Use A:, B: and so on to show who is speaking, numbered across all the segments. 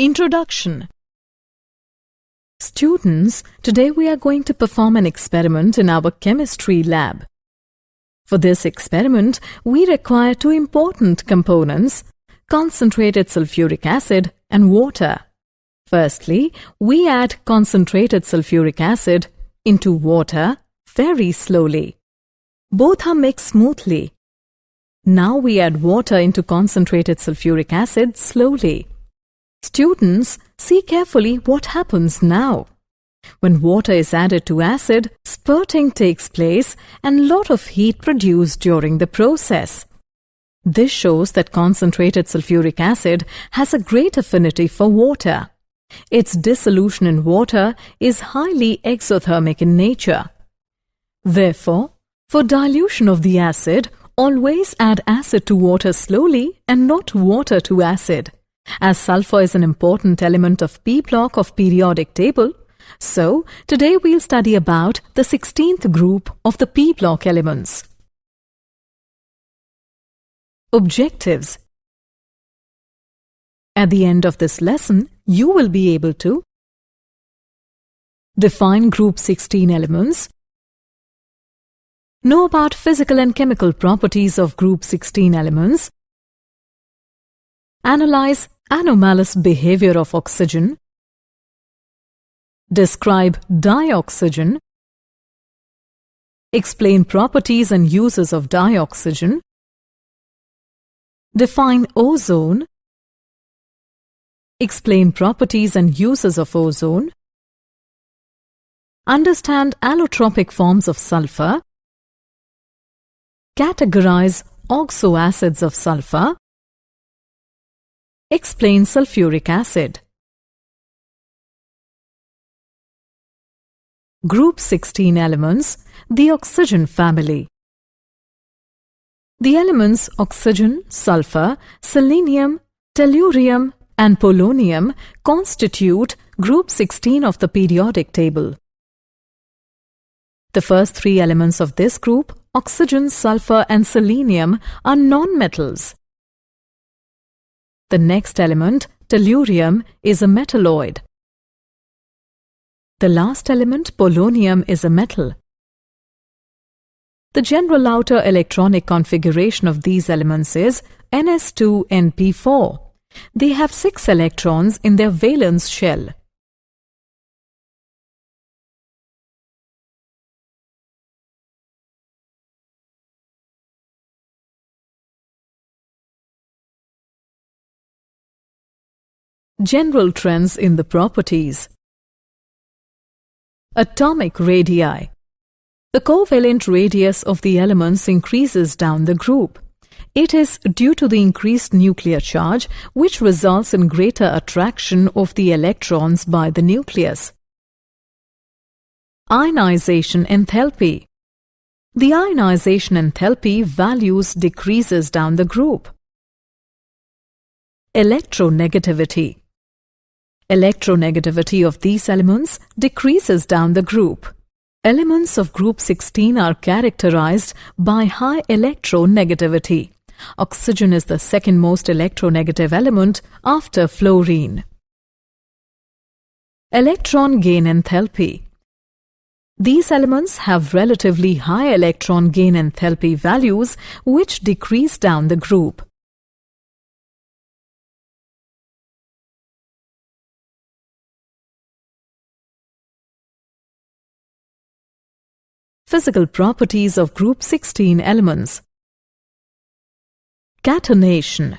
A: Introduction. Students, today we are going to perform an experiment in our chemistry lab. For this experiment, we require two important components, concentrated sulfuric acid and water. Firstly, we add concentrated sulfuric acid into water very slowly. Both are mixed smoothly. Now we add water into concentrated sulfuric acid slowly. Students, see carefully what happens now. When water is added to acid, spurting takes place and lot of heat produced during the process. This shows that concentrated sulfuric acid has a great affinity for water. Its dissolution in water is highly exothermic in nature. Therefore, for dilution of the acid, always add acid to water slowly and not water to acid. As sulfur is an important element of P block of periodic table, so today we'll study about the 16th group of the P block elements. Objectives. At the end of this lesson, you will be able to define group 16 elements, know about physical and chemical properties of group 16 elements, analyze anomalous behavior of oxygen, describe dioxygen, explain properties and uses of dioxygen, define ozone, explain properties and uses of ozone, understand allotropic forms of sulfur, categorize oxoacids of sulfur, explain sulfuric acid. Group 16 elements, the oxygen family. The elements oxygen, sulfur, selenium, tellurium and polonium constitute group 16 of the periodic table. The first three elements of this group, oxygen, sulfur and selenium, are non-metals. The next element, tellurium, is a metalloid. The last element, polonium, is a metal. The general outer electronic configuration of these elements is Ns2 and P4. They have 6 electrons in their valence shell. General trends in the properties. Atomic radii. The covalent radius of the elements increases down the group. It is due to the increased nuclear charge, which results in greater attraction of the electrons by the nucleus. Ionization enthalpy. The ionization enthalpy values decreases down the group. Electronegativity. Electronegativity of these elements decreases down the group. Elements of group 16 are characterized by high electronegativity. Oxygen is the second most electronegative element after fluorine. Electron gain enthalpy. These elements have relatively high electron gain enthalpy values which decrease down the group. Physical properties of group 16 elements. Catenation.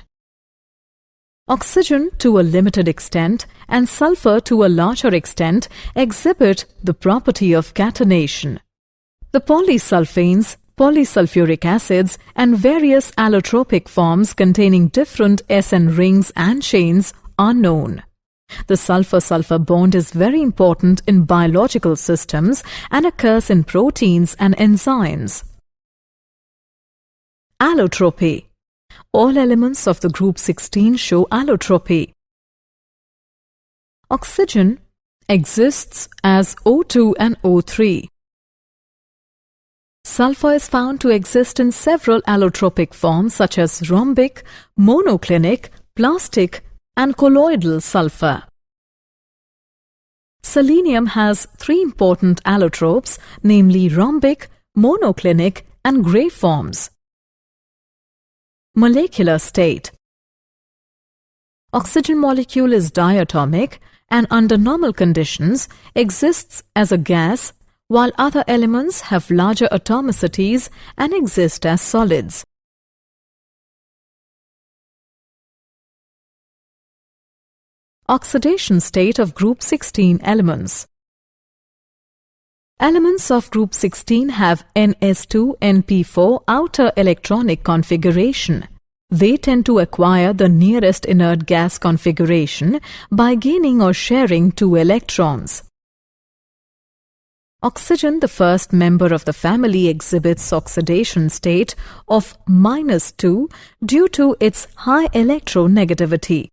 A: Oxygen to a limited extent and sulfur to a larger extent exhibit the property of catenation. The polysulfanes, polysulfuric acids and various allotropic forms containing different SN rings and chains are known. The sulfur-sulfur bond is very important in biological systems and occurs in proteins and enzymes. Allotropy. All elements of the group 16 show allotropy. Oxygen exists as O2 and O3. Sulfur is found to exist in several allotropic forms such as rhombic, monoclinic, plastic and colloidal sulfur. Selenium has three important allotropes, namely rhombic, monoclinic, and gray forms. Molecular state. Oxygen molecule is diatomic and under normal conditions exists as a gas, while other elements have larger atomicities and exist as solids. Oxidation state of group 16 elements. Elements of group 16 have NS2-NP4 outer electronic configuration. They tend to acquire the nearest inert gas configuration by gaining or sharing 2 electrons. Oxygen, the first member of the family, exhibits oxidation state of -2 due to its high electronegativity.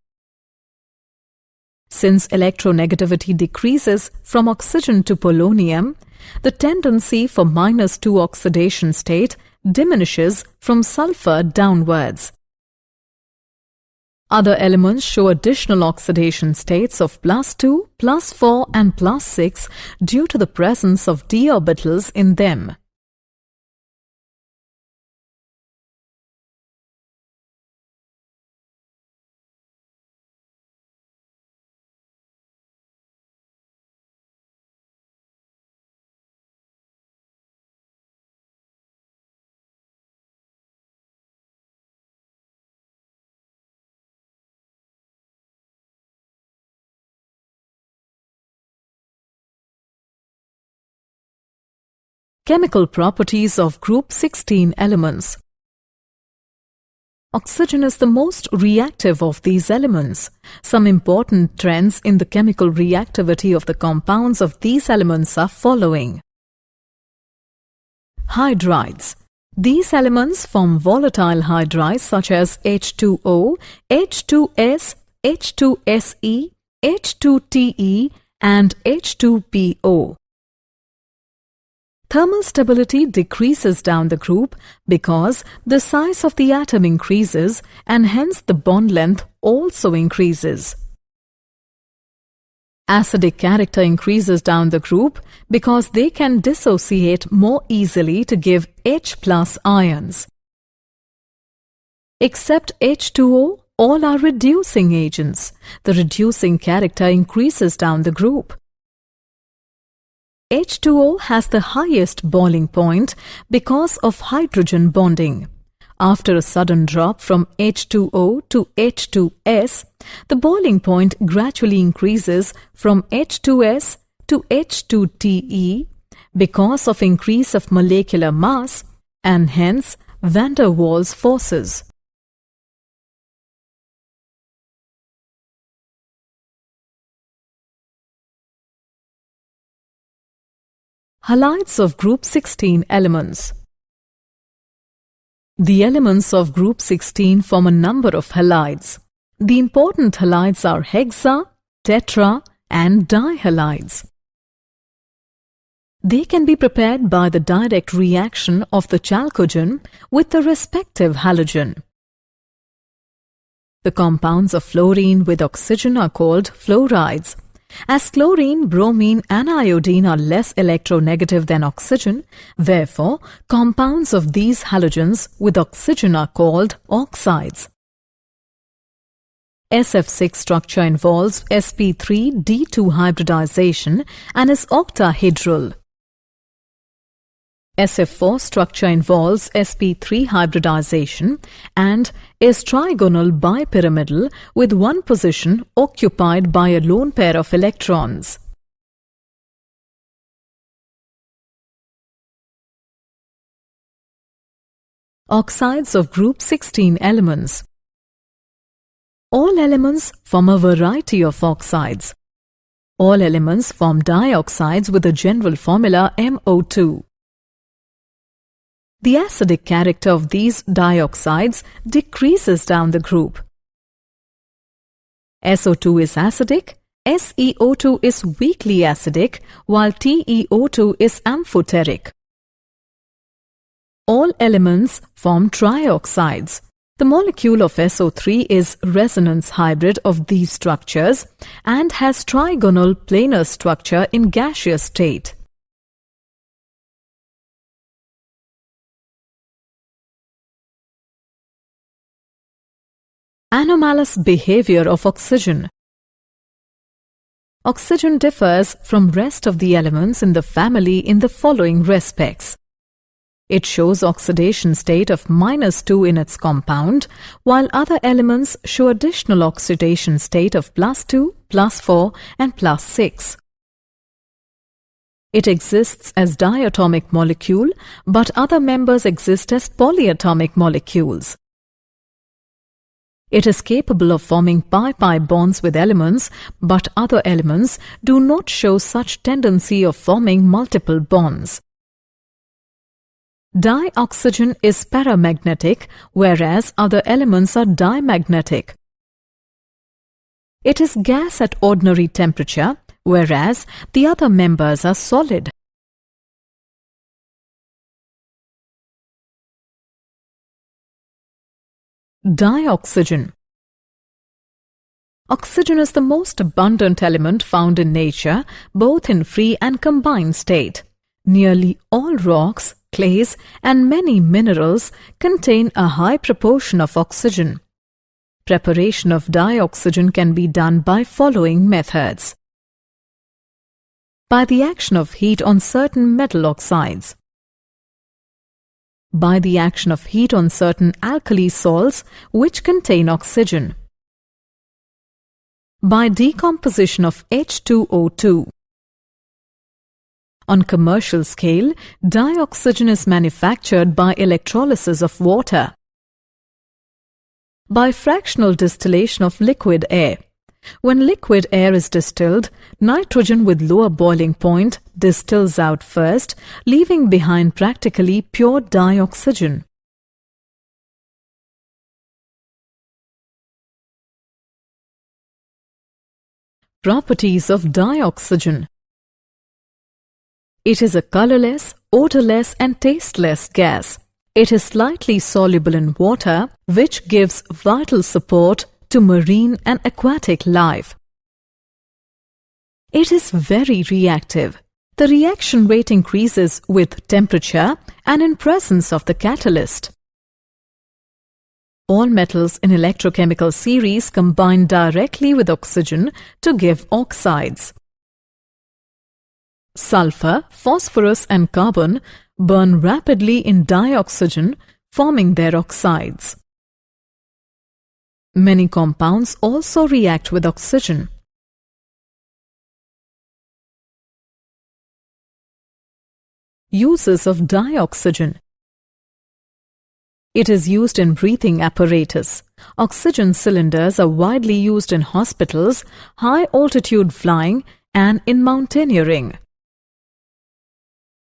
A: Since electronegativity decreases from oxygen to polonium, the tendency for -2 oxidation state diminishes from sulfur downwards. Other elements show additional oxidation states of +2, +4 and +6 due to the presence of d orbitals in them. Chemical properties of group 16 elements. Oxygen is the most reactive of these elements. Some important trends in the chemical reactivity of the compounds of these elements are following. Hydrides. These elements form volatile hydrides such as H2O, H2S, H2SE, H2TE and H2PO. Thermal stability decreases down the group because the size of the atom increases and hence the bond length also increases. Acidic character increases down the group because they can dissociate more easily to give H+ ions. Except H2O, all are reducing agents. The reducing character increases down the group. H2O has the highest boiling point because of hydrogen bonding. After a sudden drop from H2O to H2S, the boiling point gradually increases from H2S to H2TE because of increase of molecular mass and hence van der Waals forces. Halides of group 16 elements. The elements of group 16 form a number of halides. The important halides are hexa, tetra and dihalides. They can be prepared by the direct reaction of the chalcogen with the respective halogen. The compounds of fluorine with oxygen are called fluorides. As chlorine, bromine and iodine are less electronegative than oxygen, therefore compounds of these halogens with oxygen are called oxides. SF6 structure involves sp3d2 hybridization and is octahedral. SF4 structure involves sp3 hybridization and is trigonal bipyramidal with one position occupied by a lone pair of electrons. Oxides of group 16 elements. All elements form a variety of oxides. All elements form dioxides with a general formula MO2. The acidic character of these dioxides decreases down the group. SO2 is acidic, SeO2 is weakly acidic, while TeO2 is amphoteric. All elements form trioxides. The molecule of SO3 is resonance hybrid of these structures and has trigonal planar structure in gaseous state. Anomalous behavior of oxygen. Oxygen differs from rest of the elements in the family in the following respects. It shows oxidation state of -2 in its compound, while other elements show additional oxidation state of +2, +4 and +6. It exists as diatomic molecule, but other members exist as polyatomic molecules. It is capable of forming pi-pi bonds with elements, but other elements do not show such tendency of forming multiple bonds. Dioxygen is paramagnetic, whereas other elements are dimagnetic. It is gas at ordinary temperature, whereas the other members are solid. Dioxygen. Oxygen is the most abundant element found in nature, both in free and combined state. Nearly all rocks, clays, and many minerals contain a high proportion of oxygen. Preparation of dioxygen can be done by following methods. By the action of heat on certain metal oxides. By the action of heat on certain alkali salts which contain oxygen. By decomposition of H2O2. On commercial scale, dioxygen is manufactured by electrolysis of water. By fractional distillation of liquid air. When liquid air is distilled, nitrogen with lower boiling point distills out first, leaving behind practically pure dioxygen. Properties of dioxygen. It is a colorless, odorless and tasteless gas. It is slightly soluble in water, which gives vital support to marine and aquatic life. It is very reactive. The reaction rate increases with temperature and in presence of the catalyst. All metals in electrochemical series combine directly with oxygen to give oxides. Sulfur, phosphorus and carbon burn rapidly in dioxygen, forming their oxides. Many compounds also react with oxygen. Uses of dioxygen. It is used in breathing apparatus. Oxygen cylinders are widely used in hospitals, high-altitude flying, and in mountaineering.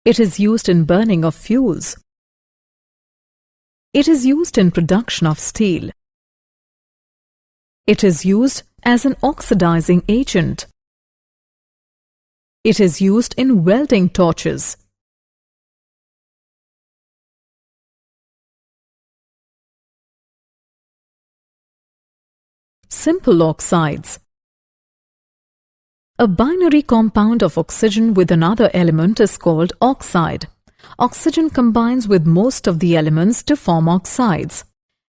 A: It is used in burning of fuels. It is used in production of steel. It is used as an oxidizing agent. It is used in welding torches. Simple oxides. A binary compound of oxygen with another element is called oxide. Oxygen combines with most of the elements to form oxides.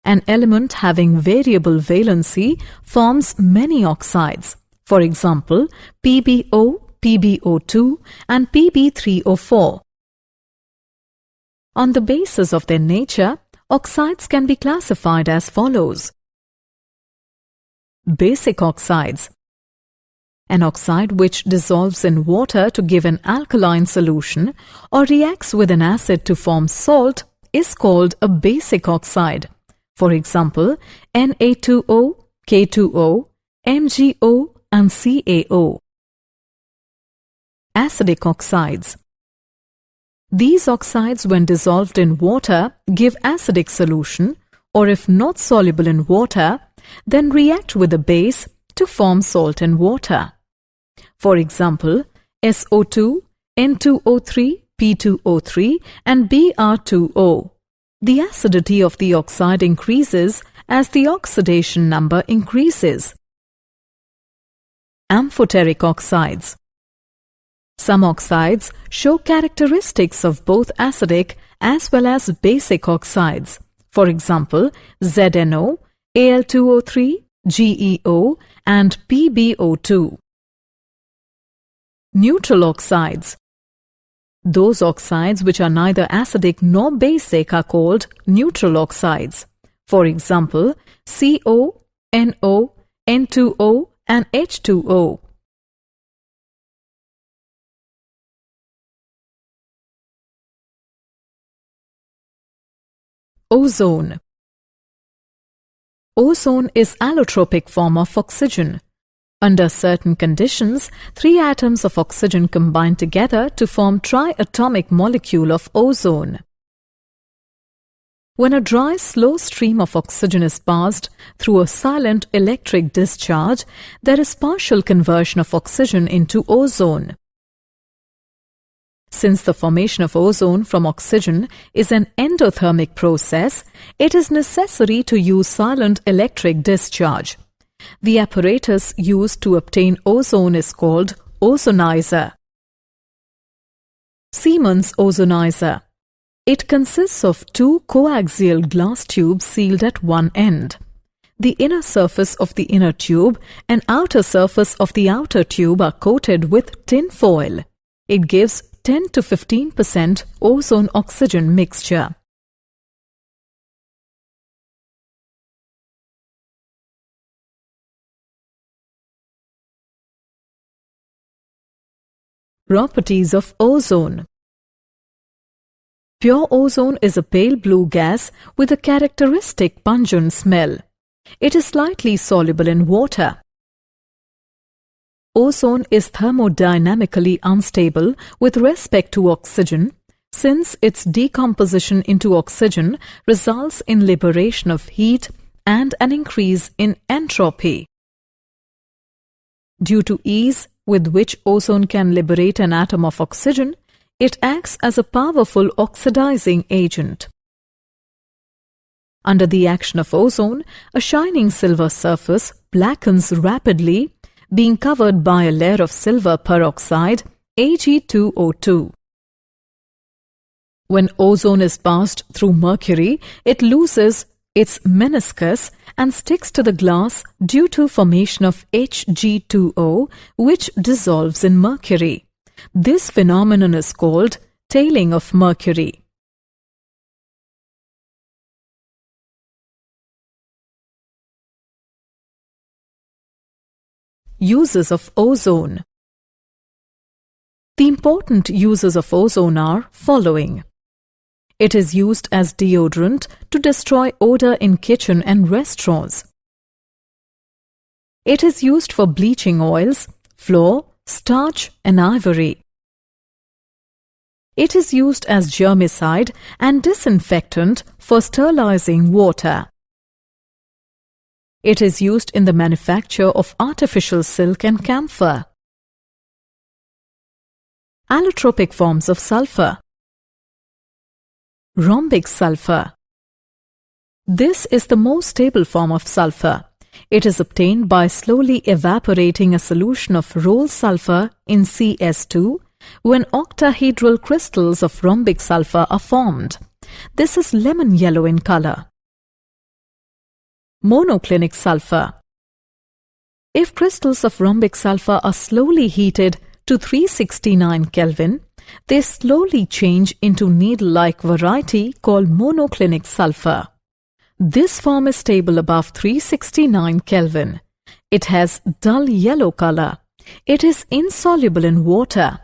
A: An element having variable valency forms many oxides. For example, PbO, PbO2 and Pb3O4. On the basis of their nature, oxides can be classified as follows. Basic oxides. An oxide which dissolves in water to give an alkaline solution or reacts with an acid to form salt is called a basic oxide. For example, Na2O, K2O, MgO and CaO. Acidic oxides. These oxides, when dissolved in water, give acidic solution, or if not soluble in water, then react with a base to form salt and water. For example, SO2, N2O3, P2O3 and Br2O. The acidity of the oxide increases as the oxidation number increases. Amphoteric oxides. Some oxides show characteristics of both acidic as well as basic oxides. For example, ZNO, Al2O3, GeO and PbO2. Neutral oxides. Those oxides which are neither acidic nor basic are called neutral oxides. For example, CO, NO, N2O and H2O. Ozone. Ozone is allotropic form of oxygen. Under certain conditions, 3 atoms of oxygen combine together to form triatomic molecule of ozone. When a dry, slow stream of oxygen is passed through a silent electric discharge, there is partial conversion of oxygen into ozone. Since the formation of ozone from oxygen is an endothermic process, it is necessary to use silent electric discharge. The apparatus used to obtain ozone is called ozonizer. Siemens ozonizer. It consists of 2 coaxial glass tubes sealed at one end. The inner surface of the inner tube and outer surface of the outer tube are coated with tin foil. It gives 10 to 15% ozone-oxygen mixture. Properties of ozone. Pure ozone is a pale blue gas with a characteristic pungent smell. It is slightly soluble in water. Ozone is thermodynamically unstable with respect to oxygen, since its decomposition into oxygen results in liberation of heat and an increase in entropy. Due to ease with which ozone can liberate an atom of oxygen, it acts as a powerful oxidizing agent. Under the action of ozone, a shining silver surface blackens rapidly, being covered by a layer of silver peroxide, Ag2O2. When ozone is passed through mercury, it loses its meniscus and sticks to the glass due to formation of Hg2O, which dissolves in mercury. This phenomenon is called tailing of mercury. Uses of ozone. The important uses of ozone are following. It is used as deodorant to destroy odor in kitchen and restaurants. It is used for bleaching oils, flour, starch and ivory. It is used as germicide and disinfectant for sterilizing water. It is used in the manufacture of artificial silk and camphor. Allotropic forms of sulfur. Rhombic sulfur. This is the most stable form of sulfur. It is obtained by slowly evaporating a solution of roll sulfur in CS2 when octahedral crystals of rhombic sulfur are formed. This is lemon yellow in color. Monoclinic sulfur. If crystals of rhombic sulfur are slowly heated to 369 Kelvin, they slowly change into needle-like variety called monoclinic sulfur. This form is stable above 369 Kelvin. It has dull yellow color. It is insoluble in water.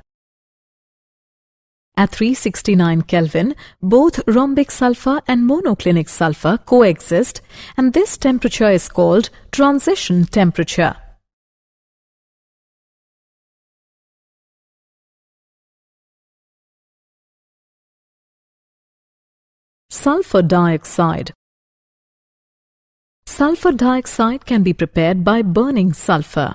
A: At 369 Kelvin, both rhombic sulfur and monoclinic sulfur coexist, and this temperature is called transition temperature. Sulfur dioxide. Sulfur dioxide can be prepared by burning sulfur.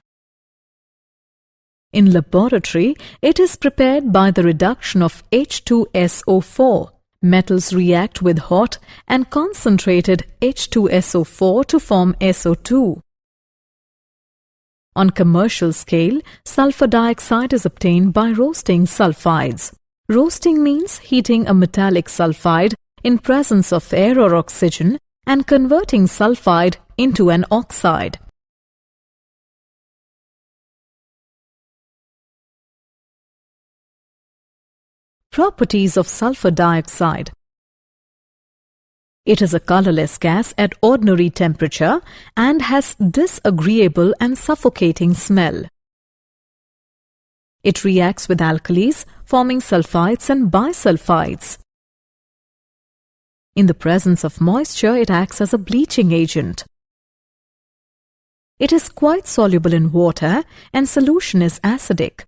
A: In laboratory, it is prepared by the reduction of H2SO4 Metals react with hot and concentrated H2SO4 to form SO2. On commercial scale, sulfur dioxide is obtained by roasting sulfides. Roasting means heating a metallic sulfide in presence of air or oxygen and converting sulfide into an oxide. Properties of sulfur dioxide. It is a colorless gas at ordinary temperature and has disagreeable and suffocating smell. It reacts with alkalis, forming sulfides and bisulfides. In the presence of moisture, it acts as a bleaching agent. It is quite soluble in water and solution is acidic.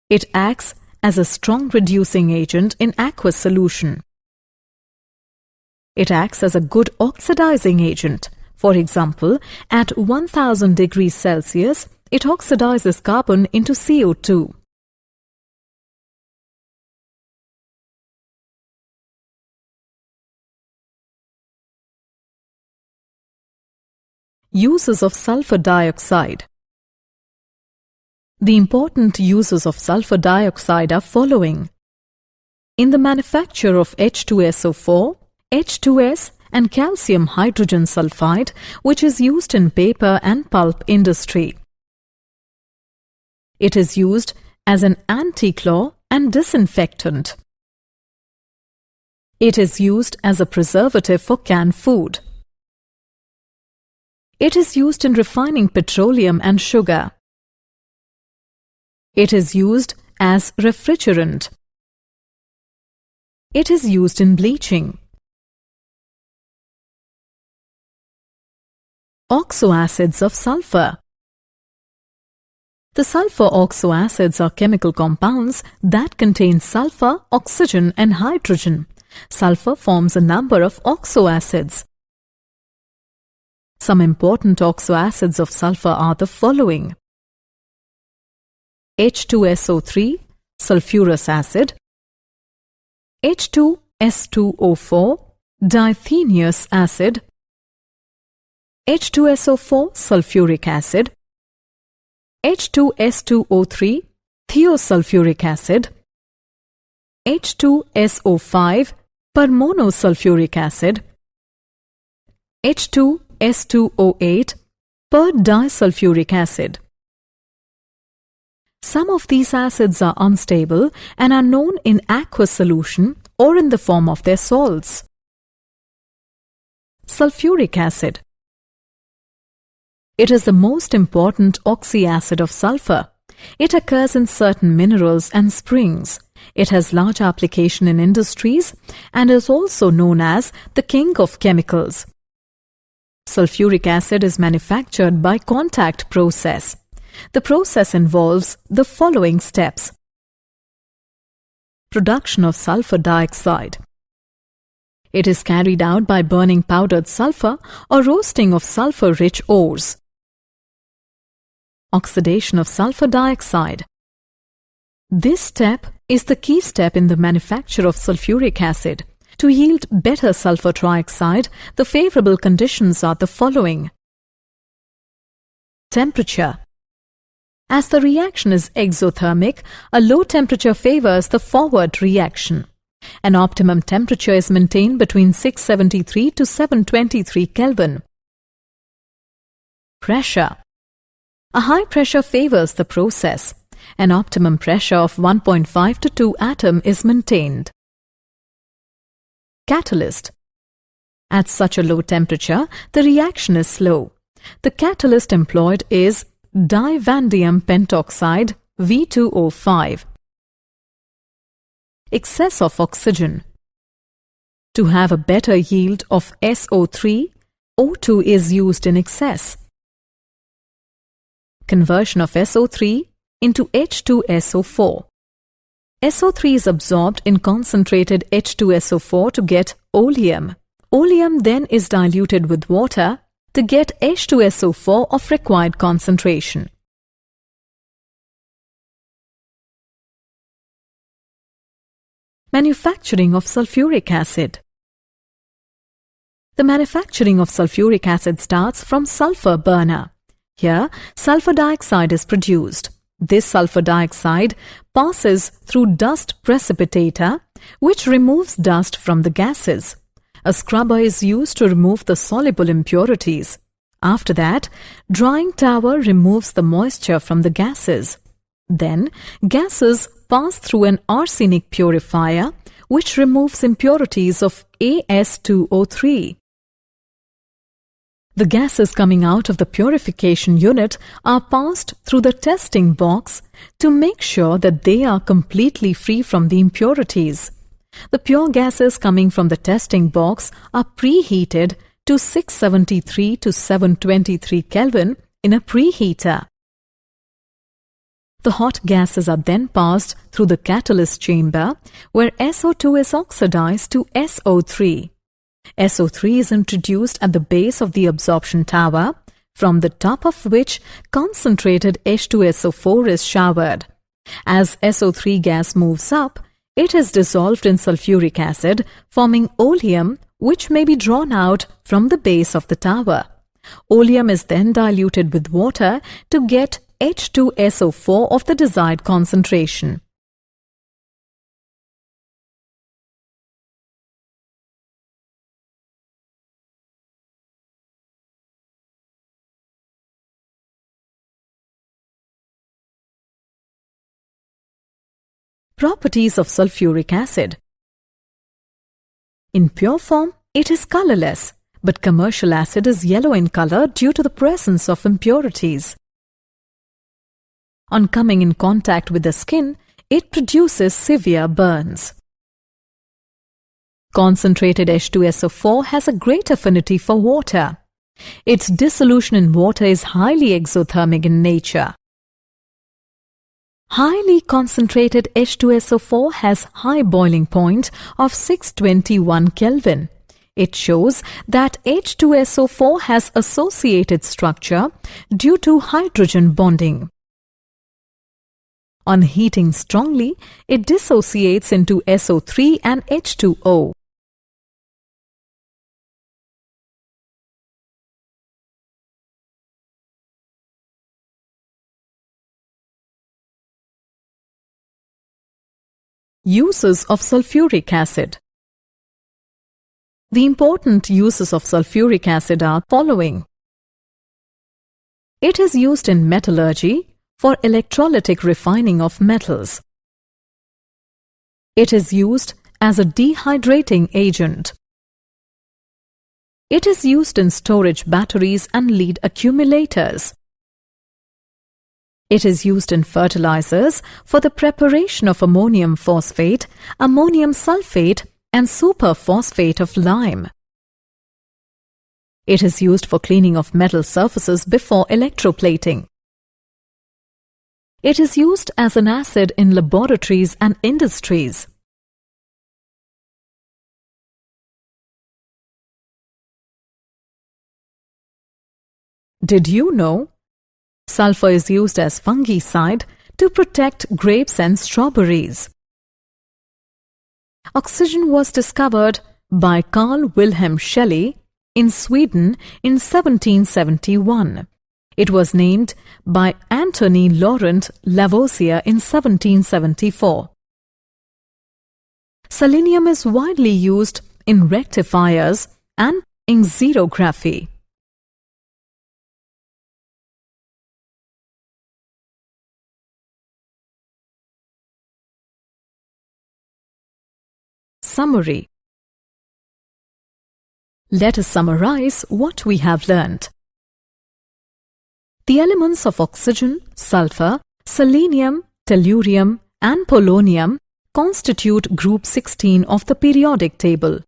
A: It acts as a strong reducing agent in aqueous solution. It acts as a good oxidizing agent. For example, at 1000 degrees Celsius, it oxidizes carbon into CO2. Uses of sulfur dioxide. The important uses of sulfur dioxide are following. In the manufacture of H2SO4, H2S and calcium hydrogen sulfide, which is used in paper and pulp industry. It is used as an anti-claw and disinfectant. It is used as a preservative for canned food. It is used in refining petroleum and sugar. It is used as refrigerant. It is used in bleaching. Oxoacids of sulfur. The sulfur oxoacids are chemical compounds that contain sulfur, oxygen and hydrogen. Sulfur forms a number of oxoacids. Some important oxoacids of sulfur are the following: H2SO3, sulfurous acid; H2S2O4, diathenious acid; H2SO4, sulfuric acid; H2S2O3, thiosulfuric acid; H2SO5, permonosulfuric acid; H2S2O8, per-disulfuric acid. Some of these acids are unstable and are known in aqueous solution or in the form of their salts. Sulfuric acid. It is the most important oxyacid of sulfur. It occurs in certain minerals and springs. It has large application in industries and is also known as the king of chemicals. Sulfuric acid is manufactured by contact process. The process involves the following steps. Production of sulfur dioxide. It is carried out by burning powdered sulfur or roasting of sulfur-rich ores. Oxidation of sulfur dioxide. This step is the key step in the manufacture of sulfuric acid. To yield better sulfur trioxide, the favorable conditions are the following. Temperature. As the reaction is exothermic, a low temperature favors the forward reaction. An optimum temperature is maintained between 673 to 723 Kelvin. Pressure. A high pressure favors the process. An optimum pressure of 1.5 to 2 atm is maintained. Catalyst. At such a low temperature, the reaction is slow. The catalyst employed is divanadium pentoxide V2O5. Excess of oxygen. To have a better yield of SO3, O2 is used in excess. Conversion of SO3 into H2SO4. SO3 is absorbed in concentrated H2SO4 to get oleum. Oleum then is diluted with water to get H2SO4 of required concentration. Manufacturing of sulfuric acid. The manufacturing of sulfuric acid starts from sulfur burner. Here, sulfur dioxide is produced. This sulfur dioxide passes through dust precipitator, which removes dust from the gases. A scrubber is used to remove the soluble impurities. After that, drying tower removes the moisture from the gases. Then, gases pass through an arsenic purifier, which removes impurities of As2O3. The gases coming out of the purification unit are passed through the testing box to make sure that they are completely free from the impurities. The pure gases coming from the testing box are preheated to 673 to 723 Kelvin in a preheater. The hot gases are then passed through the catalyst chamber, where SO2 is oxidized to SO3. SO3 is introduced at the base of the absorption tower, from the top of which concentrated H2SO4 is showered. As SO3 gas moves up, it is dissolved in sulfuric acid, forming oleum, which may be drawn out from the base of the tower. Oleum is then diluted with water to get H2SO4 of the desired concentration. Properties of sulfuric acid. In pure form, it is colorless, but commercial acid is yellow in color due to the presence of impurities. On coming in contact with the skin, it produces severe burns. Concentrated H2SO4 has a great affinity for water. Its dissolution in water is highly exothermic in nature. Highly concentrated H2SO4 has high boiling point of 621 Kelvin. It shows that H2SO4 has associated structure due to hydrogen bonding. On heating strongly, it dissociates into SO3 and H2O. Uses of sulfuric acid. The important uses of sulfuric acid are following. It is used in metallurgy for electrolytic refining of metals. It is used as a dehydrating agent. It is used in storage batteries and lead accumulators. It is used in fertilizers for the preparation of ammonium phosphate, ammonium sulfate, and superphosphate of lime. It is used for cleaning of metal surfaces before electroplating. It is used as an acid in laboratories and industries. Did you know? Sulfur is used as fungicide to protect grapes and strawberries. Oxygen was discovered by Carl Wilhelm Scheele in Sweden in 1771. It was named by Antony Laurent Lavoisier in 1774. Selenium is widely used in rectifiers and in xerography. Summary. Let us summarize what we have learnt. The elements of oxygen, sulfur, selenium, tellurium, and polonium constitute group 16 of the periodic table.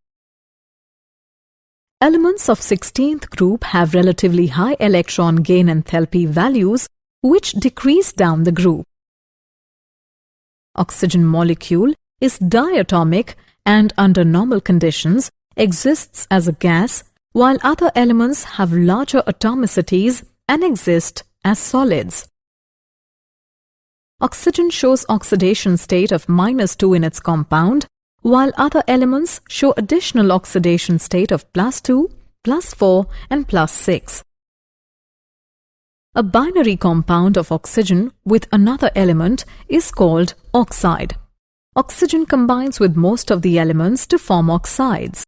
A: Elements of 16th group have relatively high electron gain enthalpy values which decrease down the group. Oxygen molecule is diatomic and under normal conditions exists as a gas, while other elements have larger atomicities and exist as solids. Oxygen shows oxidation state of -2 in its compound, while other elements show additional oxidation state of +2, +4 and +6. A binary compound of oxygen with another element is called oxide. Oxygen combines with most of the elements to form oxides.